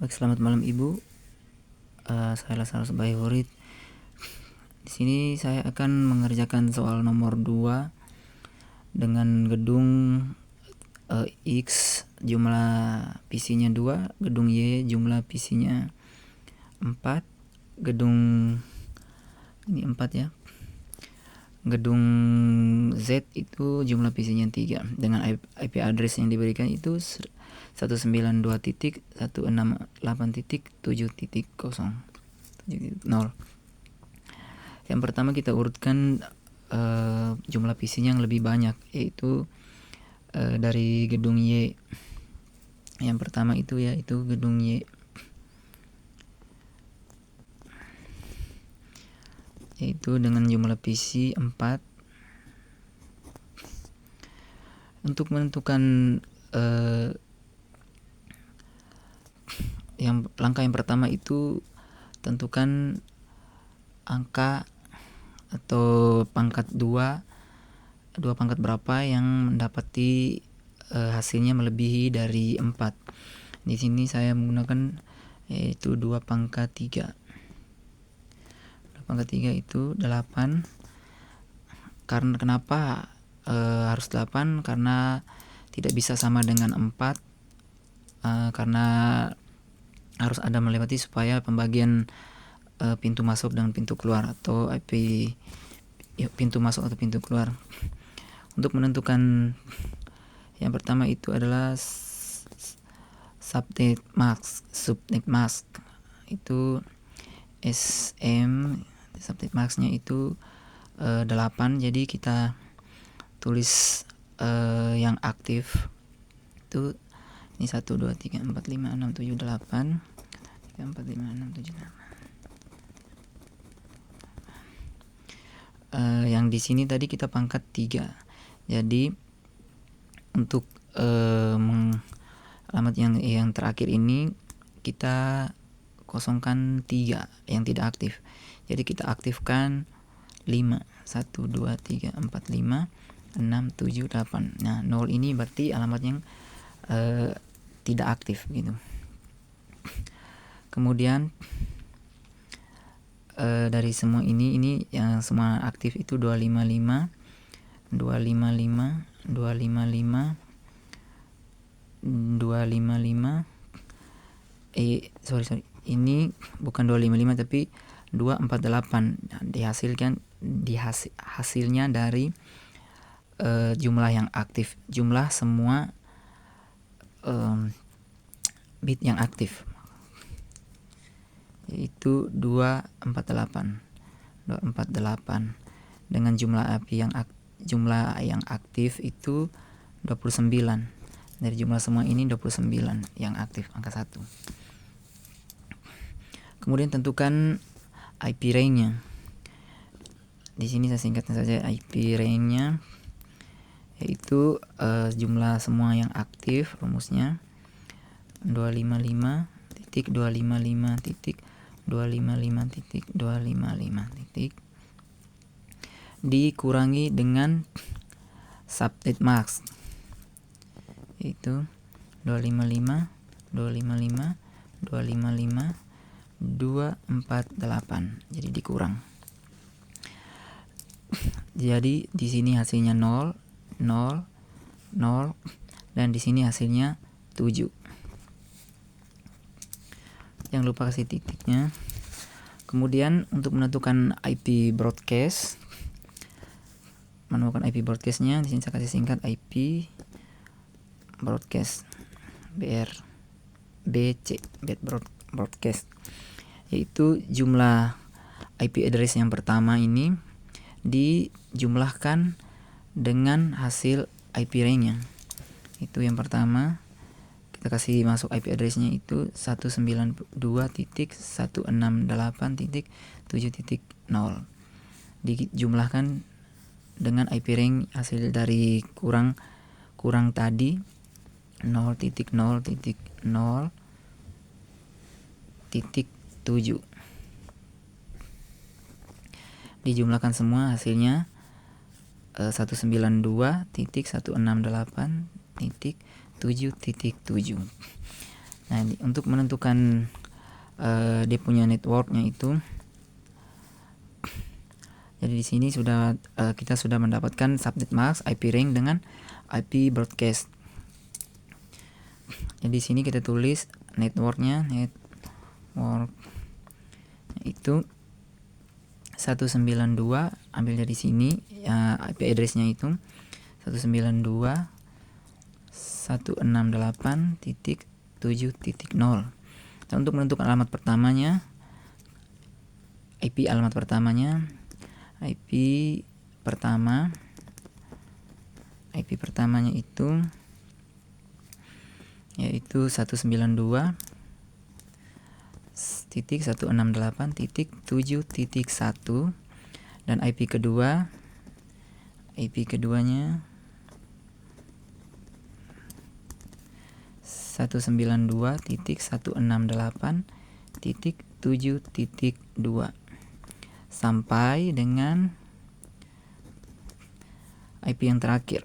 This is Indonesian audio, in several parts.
Baik, selamat malam Ibu. Saya Lazarus Bayhurit. Di sini saya akan mengerjakan soal nomor 2 dengan gedung X jumlah PC-nya 2, gedung Y jumlah PC-nya 4, gedung ini 4 ya. Gedung Z itu jumlah PC-nya 3 dengan IP address yang diberikan itu 192.168.7.0. Yang pertama kita urutkan jumlah PC-nya yang lebih banyak, yaitu dari gedung Y. Yang pertama itu yaitu gedung Y, yaitu dengan jumlah PC 4. Untuk menentukan langkah yang pertama itu tentukan angka atau pangkat 2 pangkat berapa yang mendapati hasilnya melebihi dari 4. Di sini saya menggunakan yaitu 2 pangkat 3. 2 pangkat 3 itu 8. Karena kenapa harus 8? Karena tidak bisa sama dengan 4, karena harus ada melewati supaya pembagian pintu masuk dan pintu keluar atau IP pintu masuk atau pintu keluar. Untuk menentukan yang pertama itu adalah subnet mask itu SM. Subnet masknya itu 8, jadi kita tulis yang aktif itu ini 1 2 3 4 5 6 7 8 3 4 5 6 7 8. Yang di sini tadi kita pangkat 3. Jadi untuk alamat yang terakhir ini kita kosongkan 3 yang tidak aktif. Jadi kita aktifkan 5. 1 2 3 4 5 6 7 8. Nah, 0 ini berarti alamat yang tidak aktif gitu. Kemudian dari semua ini yang semua aktif itu 255 255 255 255 sorry ini bukan 255 tapi 248. Hasilnya dari jumlah yang aktif, jumlah semua bit yang aktif, yaitu 248 dengan jumlah yang aktif itu 29. Dari jumlah semua ini 29 yang aktif, angka 1. Kemudian tentukan IP range-nya. Di sini saya singkatkan saja IP range-nya, yaitu jumlah semua yang aktif, rumusnya 255.255.255.255 dikurangi dengan subnet mask, yaitu 255 255 255 248. Jadi dikurang. Jadi di sini hasilnya 0 0 0 dan di sini hasilnya 7. Jangan lupa kasih titiknya. Kemudian untuk menentukan IP broadcast, menemukan IP broadcastnya, di sini saya kasih singkat IP broadcast BC broadcast, yaitu jumlah IP address yang pertama ini dijumlahkan dengan hasil IP range-nya. Itu yang pertama kita kasih masuk IP address-nya itu 192.168.7.0 dijumlahkan dengan IP range hasil dari kurang tadi 0.0.0.7. Dijumlahkan semua hasilnya 192.168.7.7. Nah, untuk menentukan dia punya networknya itu, jadi di sini sudah kita sudah mendapatkan subnet mask, IP rank dengan IP broadcast. Jadi di sini kita tulis networknya, itu 192, ambil dari sini IP addressnya itu 192.168.7.0. Nah, untuk menentukan alamat pertamanya, IP pertamanya itu yaitu 192.168.7.1, dan IP keduanya 192.168.7.2 sampai dengan IP yang terakhir.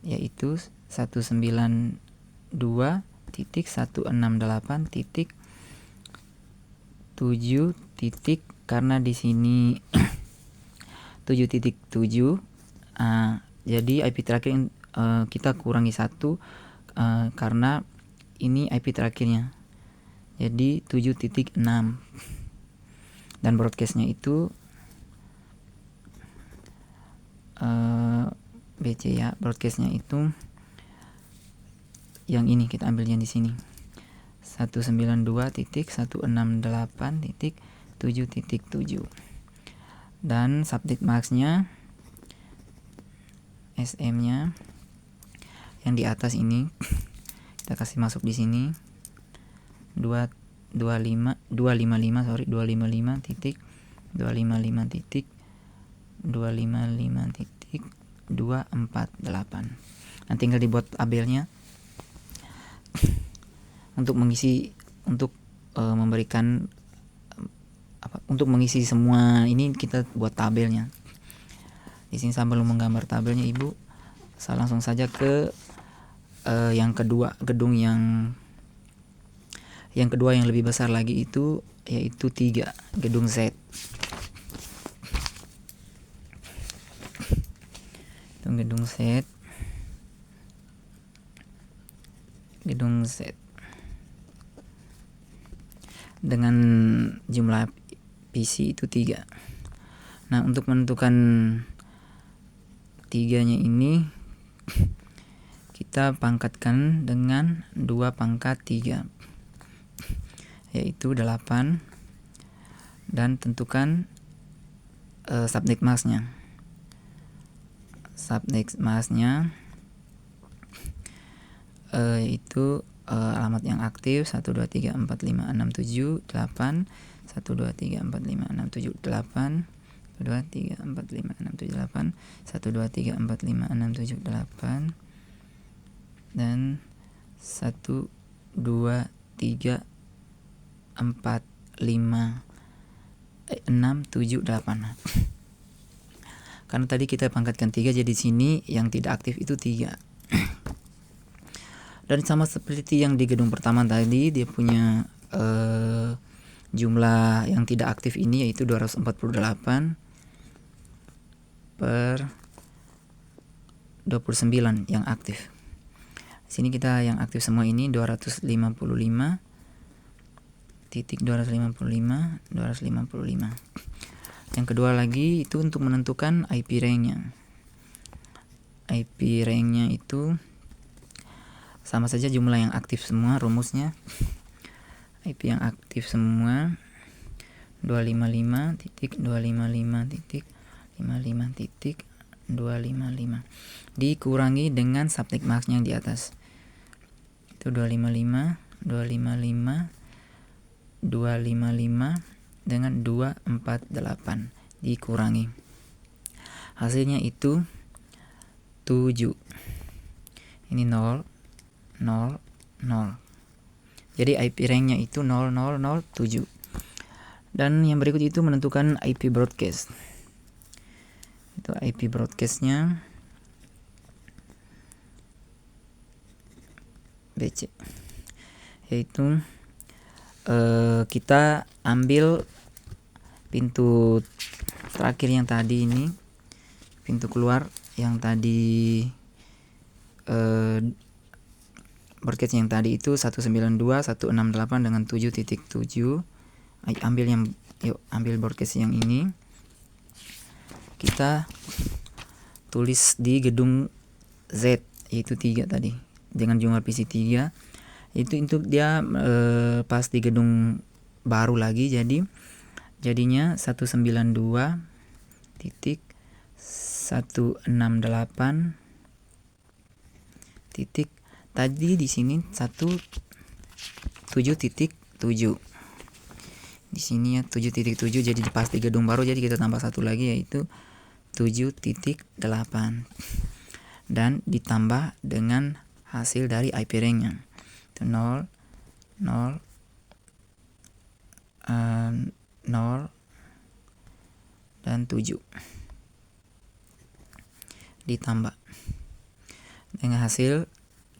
Yaitu 192.168.7. Karena di sini 7.7, jadi IP terakhir kita kurangi 1 karena ini IP terakhirnya, jadi 7.6. Dan broadcastnya itu BC ya, broadcastnya itu yang ini, kita ambil yang di sini 192.168.7.7, dan subnet masknya SM-nya yang di atas ini kita kasih masuk di sini 255.255.255.248. Nah, tinggal dibuat tabelnya untuk mengisi, untuk memberikan untuk mengisi semua ini kita buat tabelnya. Di sini sambil menggambar tabelnya, Ibu langsung saja ke yang kedua, gedung yang kedua yang lebih besar lagi itu yaitu 3, gedung Z. Itu gedung Z dengan jumlah PC itu 3. Nah, untuk menentukan 3-nya ini kita pangkatkan dengan 2 pangkat 3, yaitu 8, dan tentukan subnet masknya. Itu alamat yang aktif 123456778, 123456778, 123456778, 123456778, dan 123456778. Karena tadi kita pangkatkan 3, jadi di sini yang tidak aktif itu 3. Dan sama seperti yang di gedung pertama tadi, dia punya jumlah yang tidak aktif ini yaitu 248 per 29 yang aktif. Di sini kita yang aktif semua ini 255. Yang kedua lagi itu untuk menentukan IP rank-nya. IP rank-nya itu sama saja jumlah yang aktif semua, rumusnya IP yang aktif semua 255.255.55.255 dikurangi dengan subnet mask yang di atas. Itu 255 dengan 248 dikurangi. Hasilnya itu 7. Ini 0 0 0. Jadi IP rank-nya itu 0007. Dan yang berikut itu menentukan IP broadcast. Itu IP broadcast-nya BC, yaitu kita ambil pintu terakhir yang tadi ini, pintu keluar yang tadi broadcast yang tadi itu 192.168 dengan 7.7. Ambil broadcast yang ini, kita tulis di gedung Z, yaitu 3 tadi dengan jumlah PC 3. Itu untuk dia pas di gedung baru lagi, jadinya 192.168 titik. Tadi di sini 7.7. Di sini ya 7.7, jadi pas di gedung baru, jadi kita tambah satu lagi yaitu 7.8 dan ditambah dengan hasil dari IP rank-nya itu 0 0 0 dan 7 ditambah dengan hasil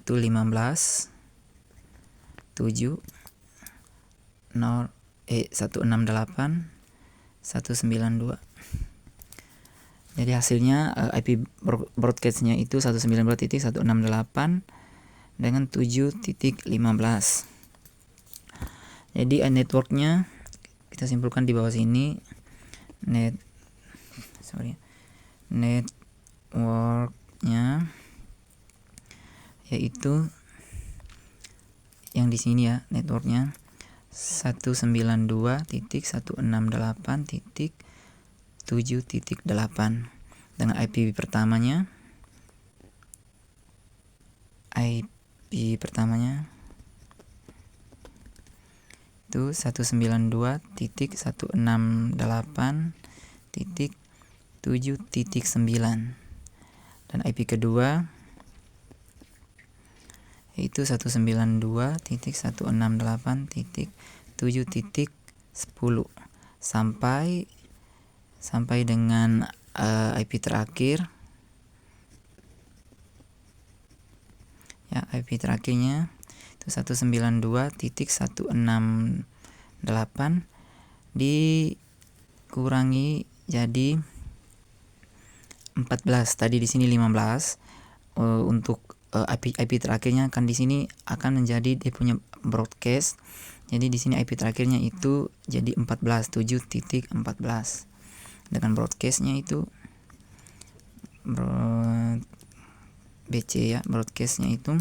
itu 15 7 0 168 192. Jadi hasilnya IP broadcast-nya itu 192.168 dengan 7.15. Jadi network-nya kita simpulkan di bawah sini. Network-nya yaitu yang di sini ya, network-nya 192.168.7.8 dengan IP pertamanya itu 192.168.7.9 dan IP kedua yaitu 192.168.7.10 sampai dengan IP terakhir ya. IP terakhirnya itu 192.168 dikurangi jadi 14. Tadi di sini 15. Untuk IP terakhirnya kan di sini akan menjadi dia punya broadcast. Jadi di sini IP terakhirnya itu jadi 14, 7.14 dengan broadcastnya itu BC ya, broadcastnya itu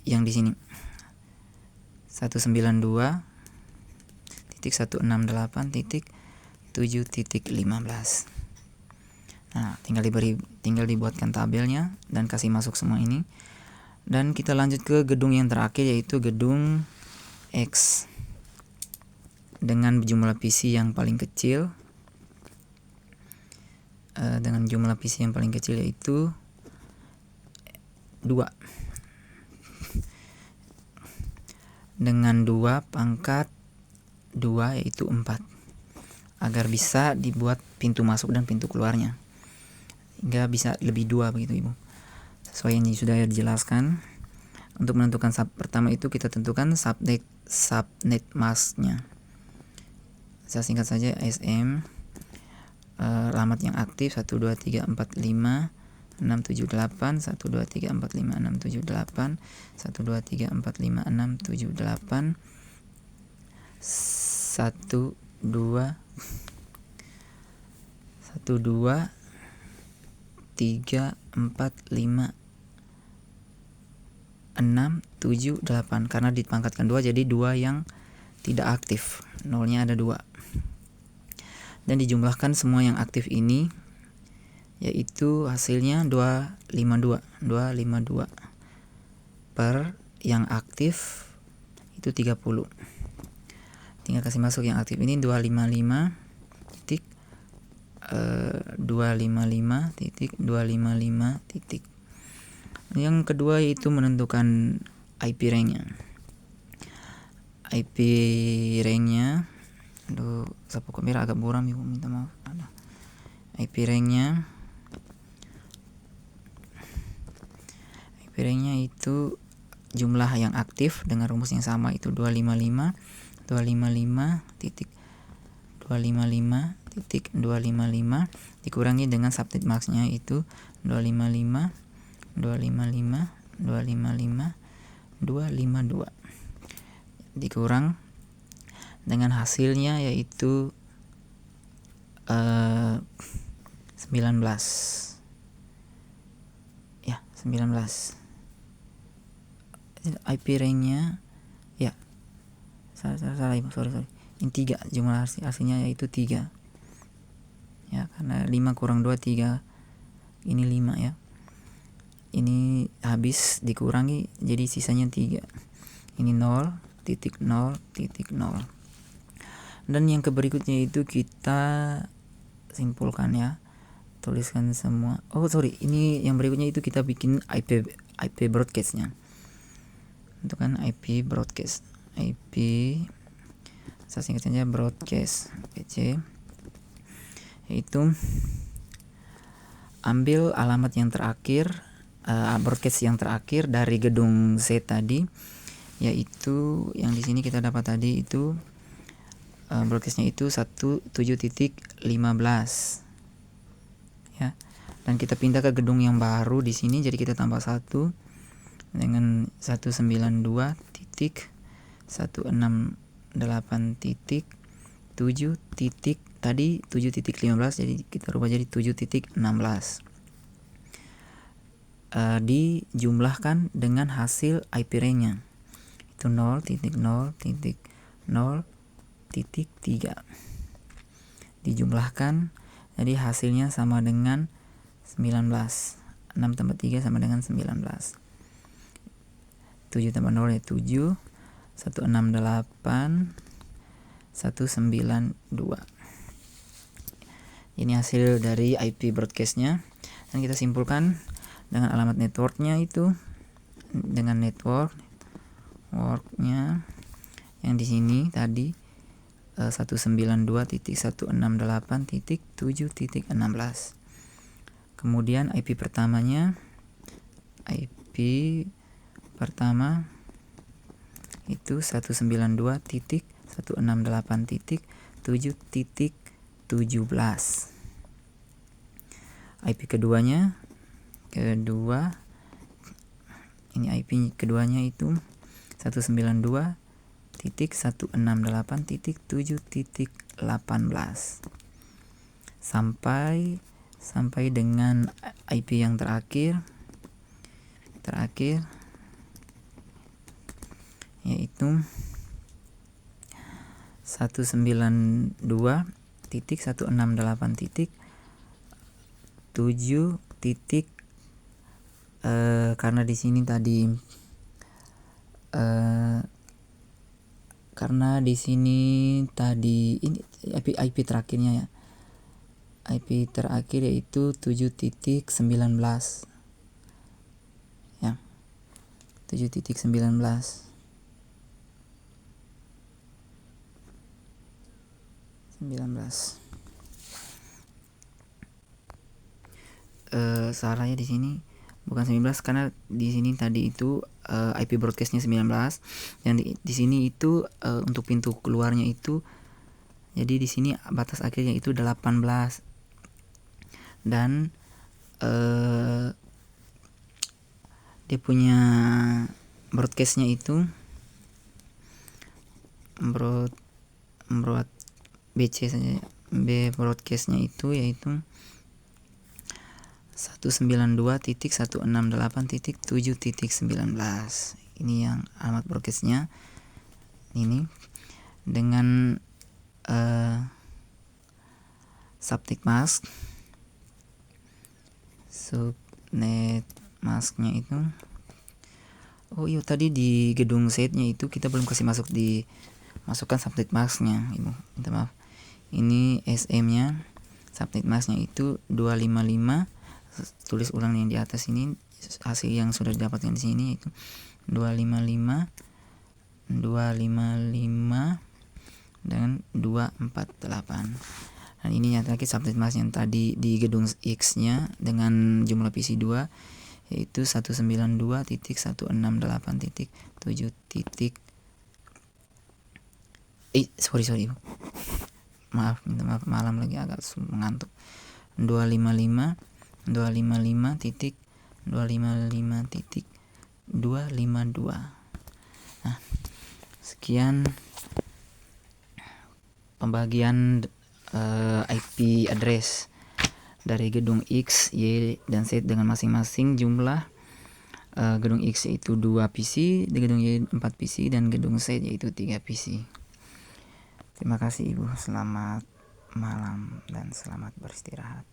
yang di sini 192.168.7.15. Nah, tinggal dibuatkan tabelnya dan kasih masuk semua ini. Dan kita lanjut ke gedung yang terakhir yaitu gedung X dengan jumlah PC yang paling kecil. Dengan jumlah PC yang paling kecil yaitu 2. Dengan 2 pangkat 2 yaitu 4. Agar bisa dibuat pintu masuk dan pintu keluarnya. Hingga bisa lebih 2 begitu Ibu. Sesuai yang sudah dijelaskan. Untuk menentukan sub pertama itu kita tentukan subnet mask-nya. Saya singkat saja SM. Alamat yang aktif 12345 678 12345 678 12345 678 12 3 4 5 6 7 8 karena dipangkatkan 2 jadi 2 yang tidak aktif, nolnya ada 2. Dan dijumlahkan semua yang aktif ini yaitu hasilnya 252 per yang aktif itu 30. Tinggal kasih masuk yang aktif ini 255 titik 255 titik 255 titik. Yang kedua yaitu menentukan IP rank-nya. IP rank-nya, aduh, sapu kamera agak buram Ibu, minta maaf. IP IP rank-nya itu jumlah yang aktif dengan rumus yang sama itu 255 255 dikurangi dengan subnet max-nya itu 255 252 dikurang dengan hasilnya yaitu 19 ya, 19. IP rank-nya ya salah sorry ini 3, jumlah hasilnya yaitu 3 ya, karena 5 kurang 2 3, ini 5 ya, ini habis dikurangi jadi sisanya 3, ini 0.0.0. Dan yang berikutnya itu kita simpulkan ya, tuliskan semua. Ini yang berikutnya itu kita bikin IP broadcast-nya. Itu kan IP broadcast, saya singkat saja broadcast PC, yaitu ambil alamat yang terakhir, broadcast yang terakhir dari gedung Z tadi, yaitu yang di sini kita dapat tadi itu broadcastnya itu 17.15 ya, dan kita pindah ke gedung yang baru di sini, jadi kita tambah 1 dengan 192.168.7 tadi 7.15, jadi kita rubah jadi 7.16. Dijumlahkan dengan hasil IP rank-nya itu 0.0.0.3 dijumlahkan, jadi hasilnya sama dengan 19. 6 tambah 3 sama dengan 19. 7 tambah 0 ya 7, 168, 192. Ini hasil dari IP broadcast-nya, dan kita simpulkan dengan alamat network-nya itu, dengan network-nya yang di sini tadi 192.168.7.16. Kemudian IP pertamanya, itu 192.168.7.17. IP ini IP keduanya itu 192.168.7.18 sampai dengan IP yang terakhir yaitu 192.168.7 karena di sini tadi ini IP terakhirnya ya. IP terakhir yaitu 7.19 ya. 7.19 salahnya di sini bukan 19 karena di sini tadi itu IP broadcastnya 19 dan di sini itu untuk pintu keluarnya itu, jadi di sini batas akhirnya itu 18 dan dia punya broadcastnya itu BC saja, B broadcastnya itu yaitu 192.168.7.19. Ini yang alamat broadcastnya ini dengan subnet mask-nya itu. Oh iya, tadi di gedung setnya itu kita belum kasih masukkan subnet mask-nya, Ibu. Minta maaf. Ini SM-nya, subnet mask-nya itu 255. Tulis ulang yang di atas ini hasil yang sudah didapatkan di sini itu 255 dan 248. Dan ini nyata lagi subnet mask yang tadi di gedung X-nya dengan jumlah PC 2 yaitu 192.168.7. Sorry Ibu. Maaf, minta maaf, malam lagi agak mengantuk. 255.255.252. Nah, sekian pembagian IP address dari gedung X, Y, dan Z dengan masing-masing jumlah. Gedung X yaitu 2 PC, gedung Y 4 PC, dan gedung Z yaitu 3 PC. Terima kasih Ibu, selamat malam dan selamat beristirahat.